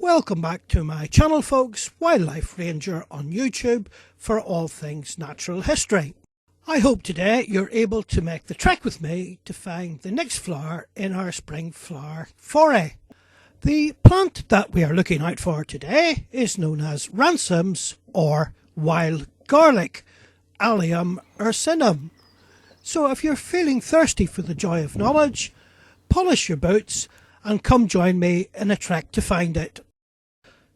Welcome back to my channel folks, Wildlife Ranger on YouTube for all things natural history. I hope today you're able to make the trek with me to find the next flower in our spring flower foray. The plant that we are looking out for today is known as Ramsons or wild garlic, Allium ursinum. So if you're feeling thirsty for the joy of knowledge, polish your boots and come join me in a trek to find it.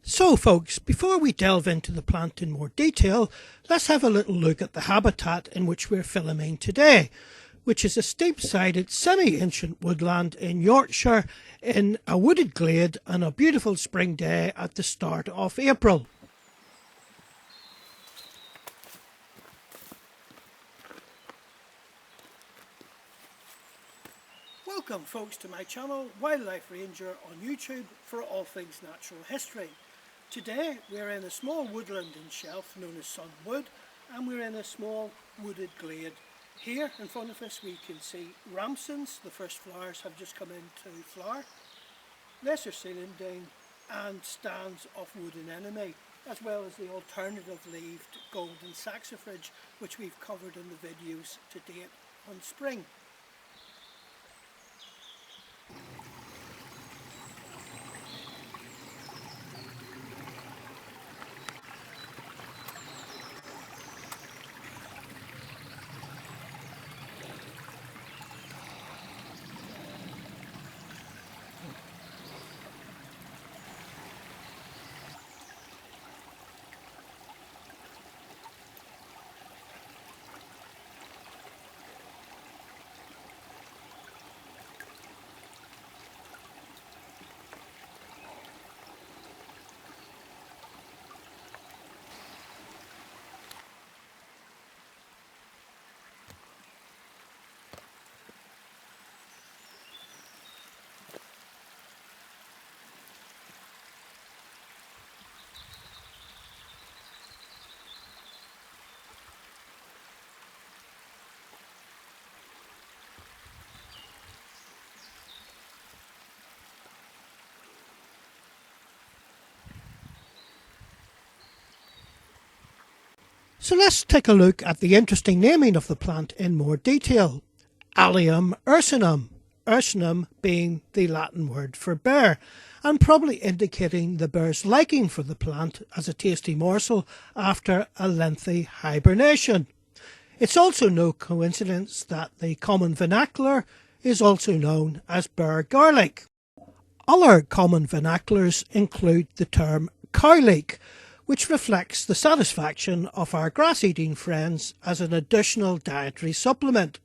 So folks, before we delve into the plant in more detail, let's have a little look at the habitat in which we're filming today, which is a steep-sided semi-ancient woodland in Yorkshire in a wooded glade on a beautiful spring day at the start of April. Welcome folks to my channel, Wildlife Ranger on YouTube for all things natural history. Today we're in a small woodland in Shelf known as Sunwood, and we're in a small wooded glade. Here in front of us we can see Ramsons. The first flowers have just come into flower. Lesser celandine and stands of wood anemone, as well as the alternative leaved golden saxifrage, which we've covered in the videos to date on spring. So let's take a look at the interesting naming of the plant in more detail. Allium ursinum, ursinum being the Latin word for bear, and probably indicating the bear's liking for the plant as a tasty morsel after a lengthy hibernation. It's also no coincidence that the common vernacular is also known as bear garlic. Other common vernaculars include the term cow leek, which reflects the satisfaction of our grass-eating friends as an additional dietary supplement.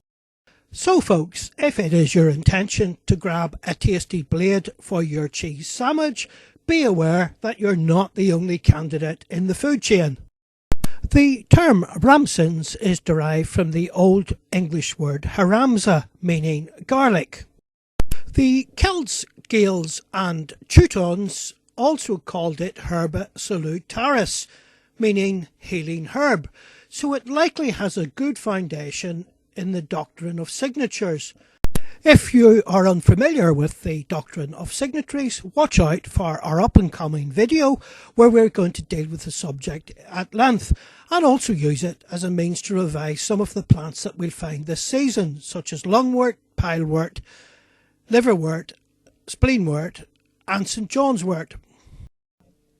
So folks, if it is your intention to grab a tasty blade for your cheese sandwich, be aware that you're not the only candidate in the food chain. The term Ramsons is derived from the Old English word haramza, meaning garlic. The Celts, Gaels and Teutons also called it Herba salutaris, meaning healing herb, so it likely has a good foundation in the doctrine of signatures. If you are unfamiliar with the doctrine of signatories, watch out for our up-and-coming video where we're going to deal with the subject at length and also use it as a means to revise some of the plants that we'll find this season, such as lungwort, pilewort, liverwort, spleenwort and St John's wort.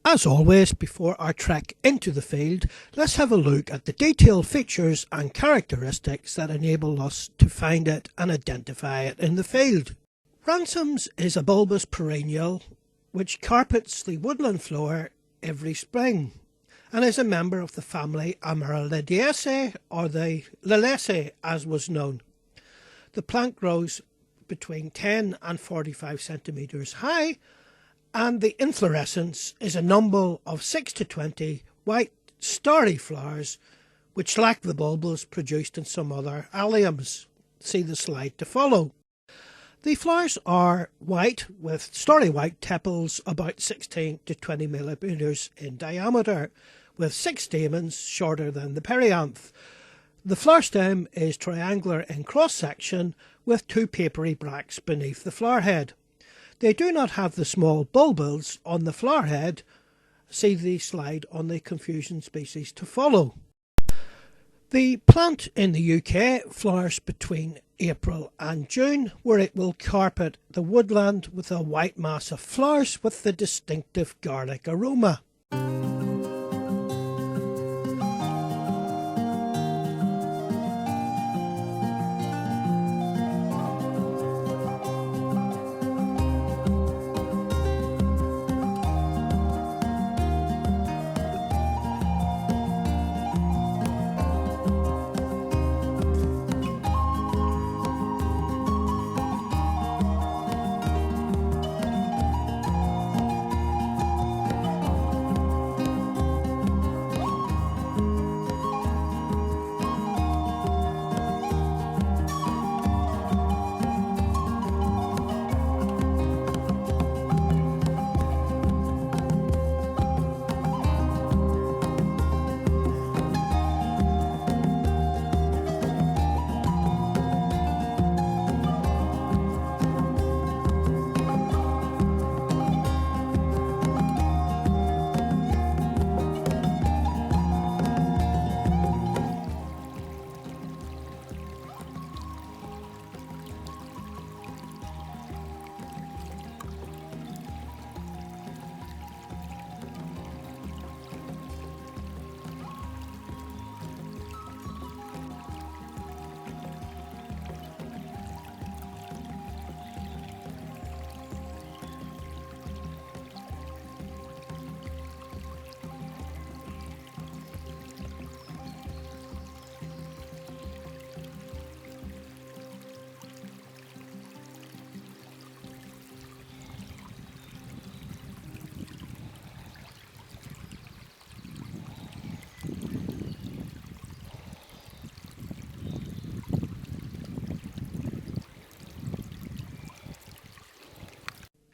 As always, before our trek into the field, let's have a look at the detailed features and characteristics that enable us to find it and identify it in the field. Ramsons is a bulbous perennial which carpets the woodland floor every spring and is a member of the family Amaryllidaceae, or the Liliaceae as was known. The plant grows between 10 and 45 centimetres high, and the inflorescence is a number of 6 to 20 white starry flowers which lack the bulbils produced in some other alliums. See the slide to follow. The flowers are white with starry white tepals about 16 to 20 millimetres in diameter, with 6 stamens shorter than the perianth. The flower stem is triangular in cross section with 2 papery bracts beneath the flower head. They do not have the small bulbils on the flower head. See the slide on the confusion species to follow. The plant in the UK flowers between April and June, where it will carpet the woodland with a white mass of flowers with the distinctive garlic aroma.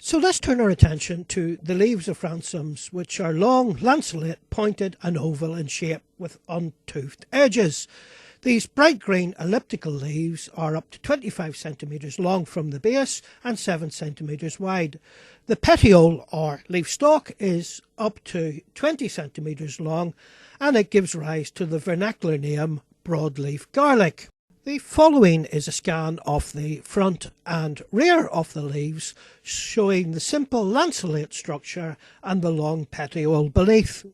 So let's turn our attention to the leaves of Ramsons, which are long, lanceolate, pointed and oval in shape with untoothed edges. These bright green elliptical leaves are up to 25 centimetres long from the base and 7 centimetres wide. The petiole or leaf stalk is up to 20 centimetres long, and it gives rise to the vernacular name broadleaf garlic. The following is a scan of the front and rear of the leaves, showing the simple lanceolate structure and the long petiole beneath.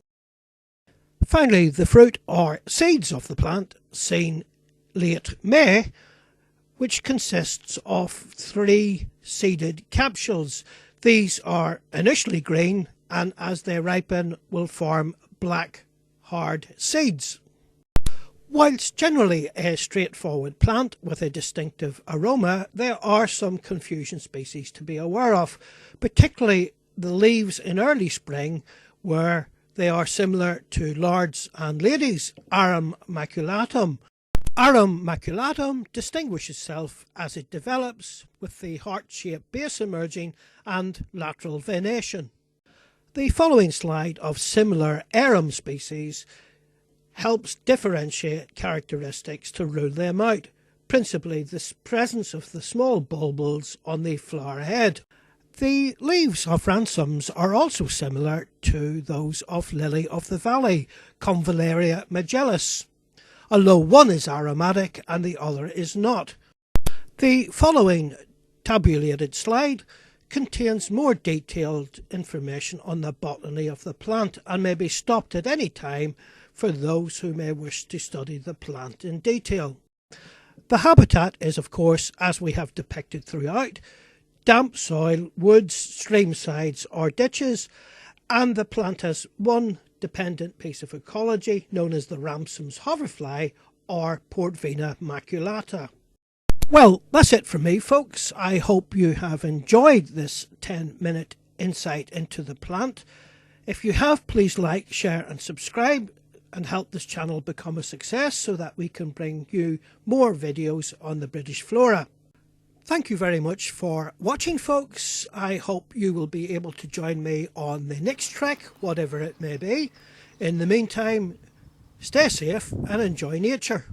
Finally, the fruit or seeds of the plant, seen late May, which consists of 3 seeded capsules. These are initially green and as they ripen will form black hard seeds. Whilst generally a straightforward plant with a distinctive aroma, there are some confusion species to be aware of, particularly the leaves in early spring where they are similar to lords and ladies' arum maculatum. Arum maculatum distinguishes itself as it develops with the heart-shaped base emerging and lateral venation. The following slide of similar arum species helps differentiate characteristics to rule them out, principally the presence of the small bulbils on the flower head. The leaves of Ramsons are also similar to those of lily of the valley, Convallaria magellis, although one is aromatic and the other is not. The following tabulated slide contains more detailed information on the botany of the plant and may be stopped at any time for those who may wish to study the plant in detail. The habitat is, of course, as we have depicted throughout, damp soil, woods, stream sides or ditches, and the plant has one dependent piece of ecology known as the Ramsons hoverfly or Portvina maculata. Well, that's it from me, folks. I hope you have enjoyed this 10-minute insight into the plant. If you have, please like, share and subscribe and help this channel become a success so that we can bring you more videos on the British flora. Thank you very much for watching, folks. I hope you will be able to join me on the next trek, whatever it may be. In the meantime, stay safe and enjoy nature.